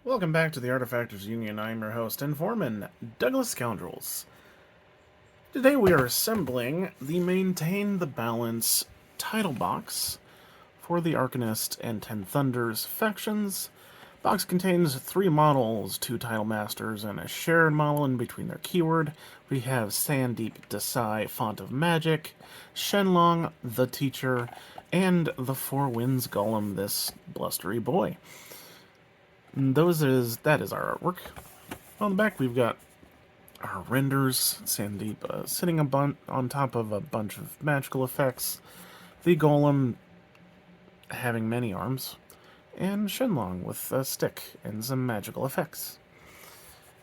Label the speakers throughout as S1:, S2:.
S1: Welcome back to the Artefactors Union. I'm your host and foreman, Douglas Scoundrels. Today we are assembling the Maintain the Balance title box for the Arcanist and Ten Thunders factions. The box contains 3 models, 2 title masters, and a shared model in between their keyword. We have Sandeep, Desai, Font of Magic, Shenlong, the Teacher, and the Four Winds Golem, this blustery boy. That is our artwork. On the back, we've got our renders. Sandeep sitting on top of a bunch of magical effects. The Golem having many arms. And Shenlong with a stick and some magical effects.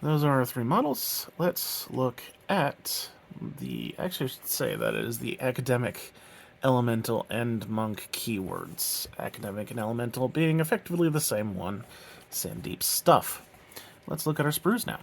S1: Those are our 3 models. Let's look at actually I should say that it is the Academic, Elemental, and Monk keywords. Academic and Elemental being effectively the same one. Sandeep's stuff. Let's look at our sprues now.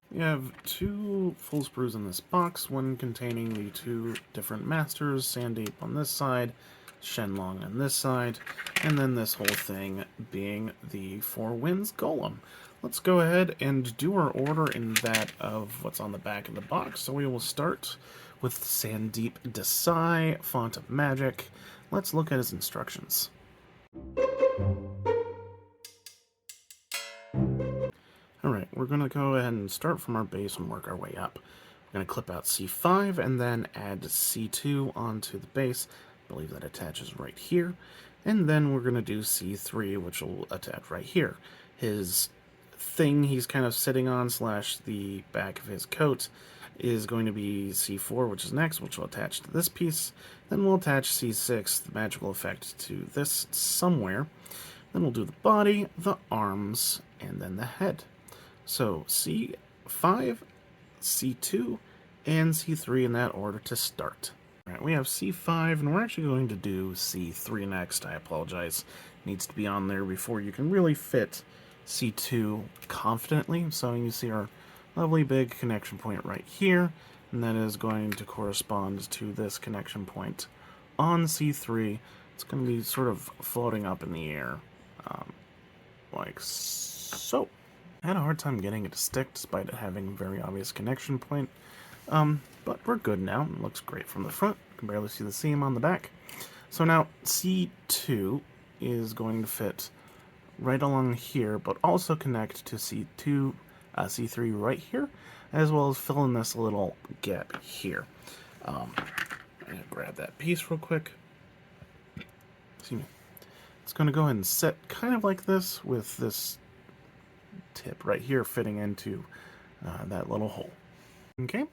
S1: We have 2 full sprues in this box, one containing the 2 different masters, Sandeep on this side, Shenlong on this side, and then this whole thing being the Four Winds Golem. Let's go ahead and do our order in that of what's on the back of the box. So we will start with Sandeep Desai, Font of Magic. Let's look at his instructions. Alright, we're going to go ahead and start from our base and work our way up. We're going to clip out C5 and then add C2 onto the base. I believe that attaches right here. And then we're going to do C3, which will attach right here. His thing he's kind of sitting on / the back of his coat is going to be C4, which is next, which will attach to this piece. Then we'll attach C6, the magical effect, to this somewhere. Then we'll do the body, the arms, and then the head. So C5, C2, and C3 in that order to start. Alright, we have C5, and we're actually going to do C3 next. I apologize. It needs to be on there before you can really fit C2 confidently. So you see our lovely big connection point right here, and that is going to correspond to this connection point on C3. It's going to be sort of floating up in the air, like so. I had a hard time getting it to stick despite it having a very obvious connection point, but we're good now. It looks great from the front. You can barely see the seam on the back. So now C2 is going to fit right along here, but also connect to C3 right here, as well as fill in this little gap here. I'm going to grab that piece real quick. Excuse me. It's going to go ahead and sit kind of like this with this tip right here fitting into that little hole. Okay,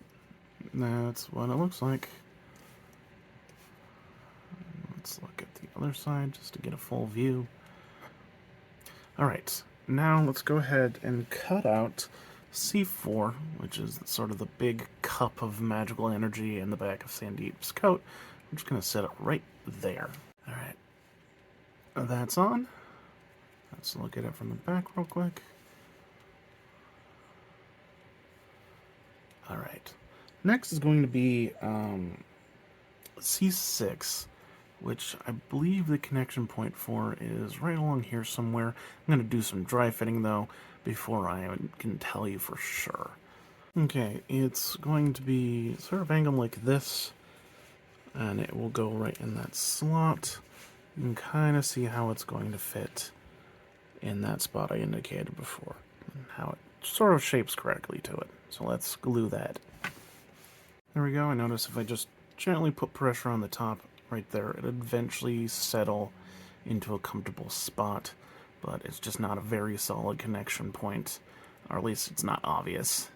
S1: that's what it looks like. Let's look at the other side just to get a full view. Alright, now let's go ahead and cut out C4, which is sort of the big cup of magical energy in the back of Sandeep's coat. I'm just going to set it right there. Alright, that's on. Let's look at it from the back real quick. Alright, next is going to be C6, which I believe the connection point for is right along here somewhere. I'm going to do some dry fitting, though, before I can tell you for sure. Okay, it's going to be sort of angled like this, and it will go right in that slot. You can kind of see how it's going to fit in that spot I indicated before, and how it sort of shapes correctly to it. So let's glue that. There we go. I notice if I just gently put pressure on the top right there, it'll eventually settle into a comfortable spot, but it's just not a very solid connection point, or at least it's not obvious.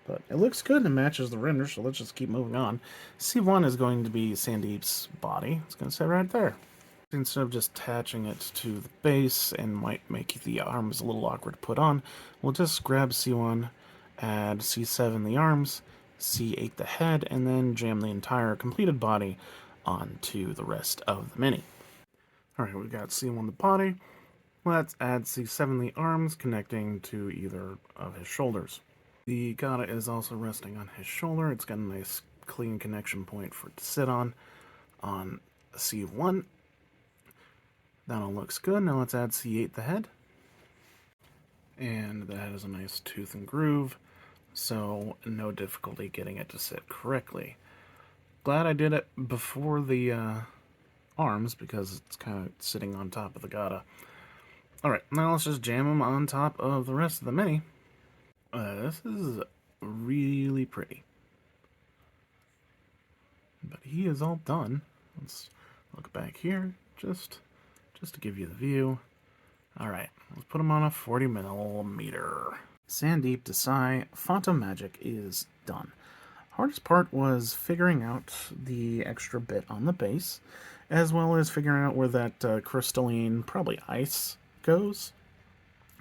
S1: But it looks good and matches the render, so let's just keep moving on. C1 is going to be Sandeep's body. It's going to sit right there. Instead of just attaching it to the base and might make the arms a little awkward to put on, we'll just grab C1, add C7 the arms, C8 the head, and then jam the entire completed body onto the rest of the mini. Alright, we've got C1 the body. Let's add C7 the arms, connecting to either of his shoulders. The Gata is also resting on his shoulder. It's got a nice clean connection point for it to sit on C1. That all looks good. Now let's add C8 the head. And that has a nice tooth and groove, so no difficulty getting it to sit correctly. Glad I did it before the arms, because it's kind of sitting on top of the gata. Alright, now let's just jam them on top of the rest of the mini. This is really pretty. But he is all done. Let's look back here, just to give you the view. Alright, let's put him on a 40mm. Sandeep, Desai, Phantom Magic is done. Hardest part was figuring out the extra bit on the base, as well as figuring out where that crystalline, probably ice, goes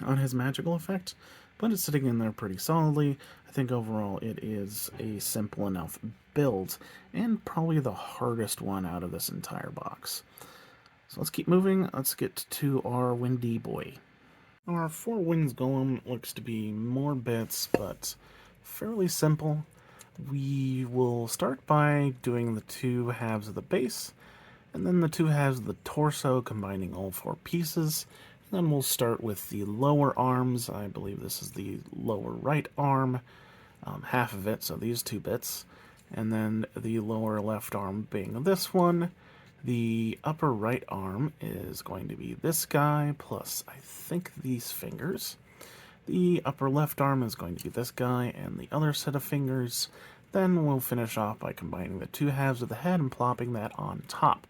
S1: on his magical effect, but it's sitting in there pretty solidly. I think overall it is a simple enough build, and probably the hardest one out of this entire box. So let's keep moving. Let's get to our Windy Boy. Our Four Winds Golem looks to be more bits, but fairly simple. We will start by doing the two halves of the base, and then the two halves of the torso, combining all four pieces. And then we'll start with the lower arms. I believe this is the lower right arm, half of it, so these two bits. And then the lower left arm being this one. The upper right arm is going to be this guy, plus I think these fingers. The upper left arm is going to be this guy and the other set of fingers. Then we'll finish off by combining the two halves of the head and plopping that on top.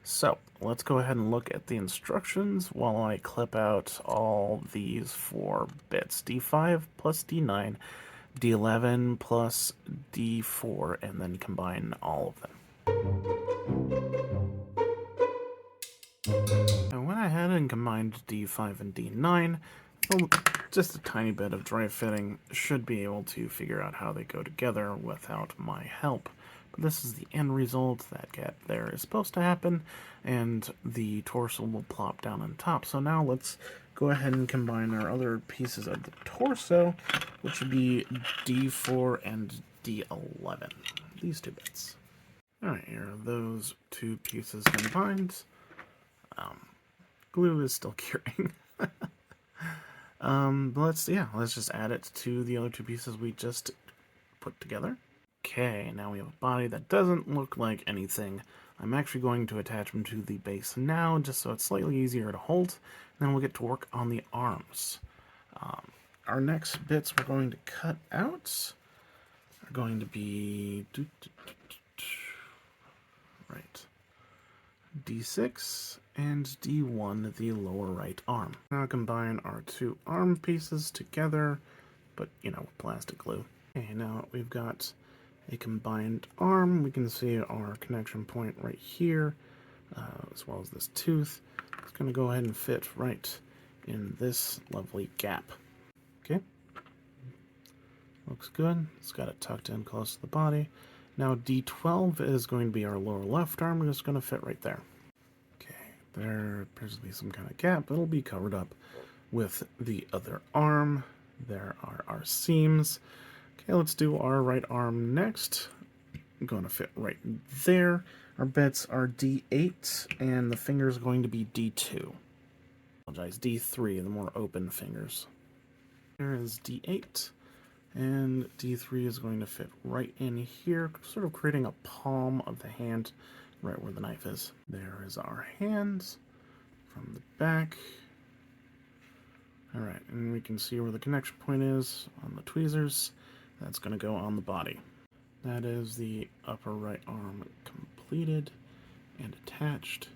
S1: So, let's go ahead and look at the instructions while I clip out all these 4 bits. D5 plus D9, D11 plus D4, and then combine all of them. I went ahead and combined D5 and D9. Well, just a tiny bit of dry fitting should be able to figure out how they go together without my help. But this is the end result. That gap there is supposed to happen, and the torso will plop down on top. So now let's go ahead and combine our other pieces of the torso, which would be D4 and D11. These 2 bits. Alright, here are those 2 pieces combined. Glue is still curing. But let's just add it to the other 2 pieces we just put together. Okay, now we have a body that doesn't look like anything. I'm actually going to attach them to the base now, just so it's slightly easier to hold. And then we'll get to work on the arms. Our next bits we're going to cut out are going to be right, D6 and D1, the lower right arm. Now combine our 2 arm pieces together, but with plastic glue. Okay, now we've got a combined arm. We can see our connection point right here, as well as this tooth. It's going to go ahead and fit right in this lovely gap. Okay, looks good. It's got it tucked in close to the body. Now D12 is going to be our lower left arm, and it's going to fit right there. Okay, there appears to be some kind of gap. It'll be covered up with the other arm. There are our seams. Okay, let's do our right arm next. I'm going to fit right there. Our bits are D8, and the fingers are going to be D2. Apologize, D3, the more open fingers. There is D8. And D3 is going to fit right in here, sort of creating a palm of the hand right where the knife is. There is our hands from the back. Alright, and we can see where the connection point is on the tweezers. That's going to go on the body. That is the upper right arm completed and attached.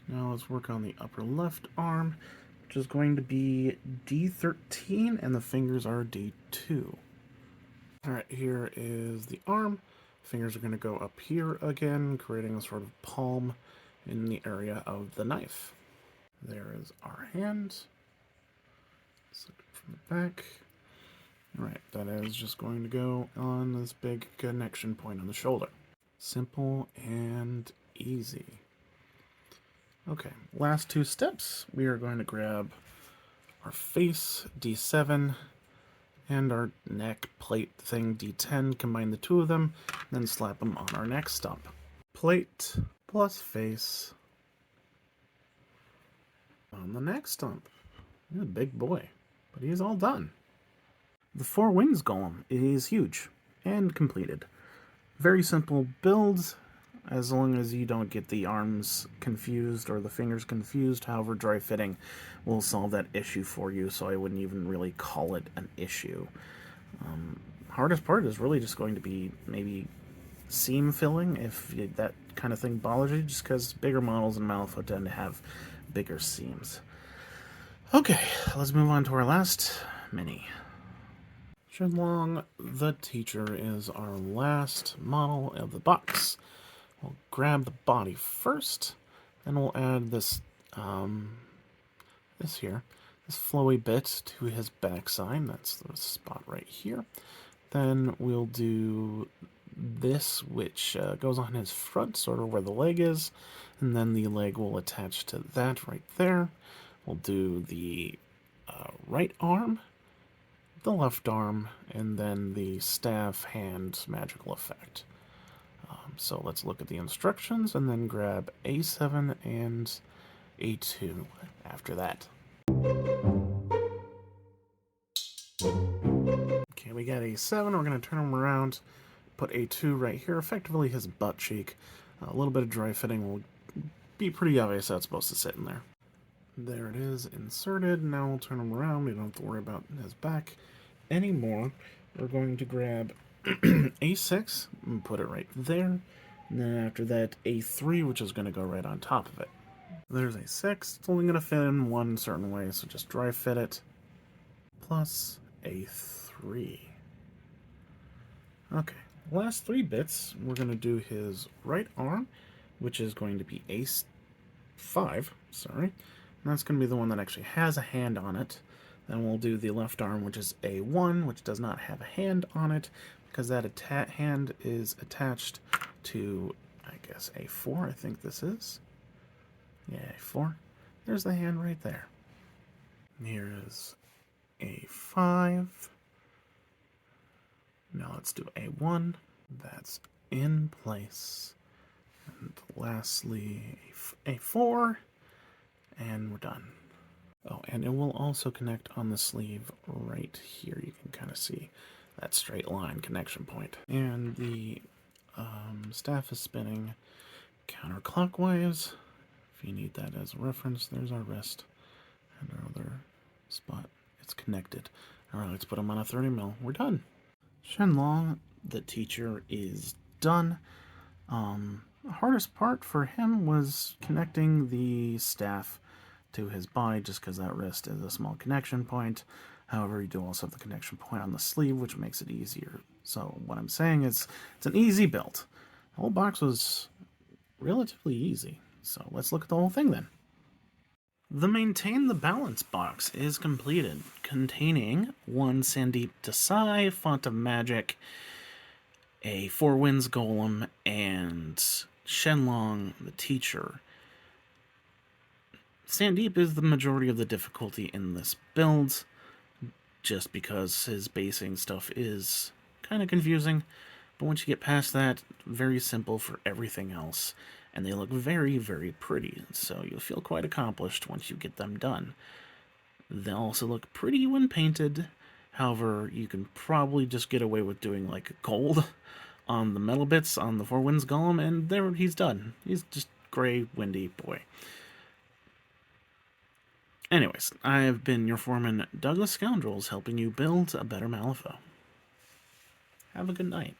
S1: Now let's work on the upper left arm, which is going to be D13, and the fingers are D2. Alright, here is the arm. Fingers are going to go up here again, creating a sort of palm in the area of the knife. There is our hand. Let's look from the back. Alright, that is just going to go on this big connection point on the shoulder. Simple and easy. Okay, last 2 steps. We are going to grab our face, D7, and our neck plate thing, D10, combine the 2 of them, and then slap them on our neck stump. Plate plus face on the neck stump. He's a big boy, but he is all done. The Four Winds Golem is huge and completed. Very simple build, as long as you don't get the arms confused or the fingers confused. However, dry fitting will solve that issue for you, so I wouldn't even really call it an issue. Hardest part is really just going to be maybe seam filling, if that kind of thing bothers you, just because bigger models in Malifaux tend to have bigger seams. Okay, let's move on to our last mini. Shenlong, the teacher, is our last model of the box. We'll grab the body first, then we'll add this this flowy bit to his backside. That's the spot right here. Then we'll do this, which goes on his front, sort of where the leg is, and then the leg will attach to that right there. We'll do the right arm, the left arm, and then the staff hand magical effect. So let's look at the instructions and then grab A7 and A2 after that. Okay, we got A7. We're going to turn him around, put A2 right here, effectively his butt cheek. A little bit of dry fitting will be pretty obvious how it's supposed to sit in there. There it is, inserted. Now we'll turn him around. We don't have to worry about his back anymore. We're going to grab A6 and put it right there. And then after that, A3, which is going to go right on top of it. There's A6. It's only going to fit in one certain way, so just dry fit it. Plus A3. Okay, last three bits, we're going to do his right arm, which is going to be A5, sorry. And that's going to be the one that actually has a hand on it. Then we'll do the left arm, which is A1, which does not have a hand on it, because that hand is attached to, I guess, A4, I think this is. Yeah, A4. There's the hand right there. Here is A5. Now let's do A1. That's in place. And lastly, A4. And we're done. Oh, and it will also connect on the sleeve right here. You can kind of see that straight line connection point. And the staff is spinning counterclockwise. If you need that as a reference, there's our wrist and our other spot. It's connected. All right, let's put them on a 30 mil. We're done. Shenlong, the teacher, is done. The hardest part for him was connecting the staff to his body, just because that wrist is a small connection point. However, you do also have the connection point on the sleeve, which makes it easier. So what I'm saying is, it's an easy build. The whole box was relatively easy. So let's look at the whole thing then. The Maintain the Balance box is completed, containing one Sandeep Desai, Font of Magic, a Four Winds Golem, and Shenlong, the teacher. Sandeep is the majority of the difficulty in this build, just because his basing stuff is kind of confusing, but once you get past that, very simple for everything else, and they look very, very pretty, so you'll feel quite accomplished once you get them done. They also look pretty when painted, however, you can probably just get away with doing like gold on the metal bits on the Four Winds Golem, and there he's done. He's just gray, windy boy. Anyways, I have been your foreman, Douglas Scoundrels, helping you build a better Malifaux. Have a good night.